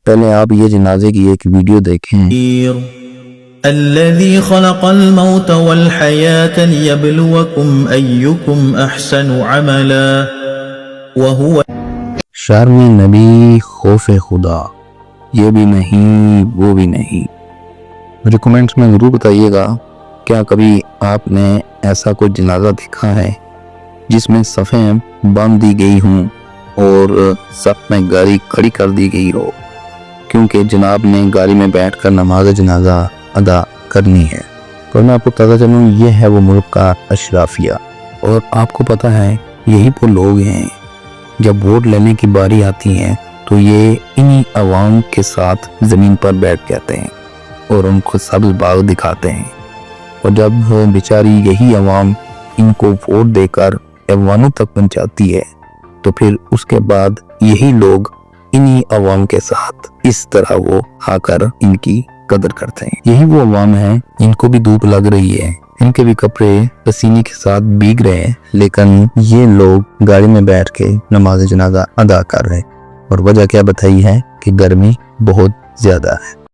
پہلے آپ یہ جنازے کی ایک ویڈیو دیکھیں۔ الذي خلق الموت والحياة ليبلوكم أيكم أحسن عملا وهو شرم نبی خوف خدا، یہ بھی نہیں وہ بھی نہیں۔ مجھے کمنٹس میں ضرور بتائیے گا، کیا کبھی آپ نے ایسا کوئی جنازہ دیکھا ہے جس میں صفیں باندھ دی گئی ہوں اور صف میں گاڑی کھڑی کر دی گئی ہو کیونکہ جناب نے گاڑی میں بیٹھ کر نماز جنازہ ادا کرنی ہے؟ اور میں آپ کو بتاتا چلوں، یہ ہے وہ ملک کا اشرافیہ، اور آپ کو پتہ ہے یہی وہ لوگ ہیں جب ووٹ لینے کی باری آتی ہے تو یہ انہی عوام کے ساتھ زمین پر بیٹھ جاتے ہیں اور ان کو سبز باغ دکھاتے ہیں، اور جب بیچاری یہی عوام ان کو ووٹ دے کر ایوانوں تک پہنچاتی ہے تو پھر اس کے بعد یہی لوگ انہی عوام کے ساتھ اس طرح وہ آ کر ان کی قدر کرتے ہیں۔ یہی وہ عوام ہیں، ان کو بھی دھوپ لگ رہی ہے، ان کے بھی کپڑے پسینے کے ساتھ بھیگ رہے ہیں، لیکن یہ لوگ گاڑی میں بیٹھ کے نماز جنازہ ادا کر رہے ہیں، اور وجہ کیا بتائی ہے کہ گرمی بہت زیادہ ہے۔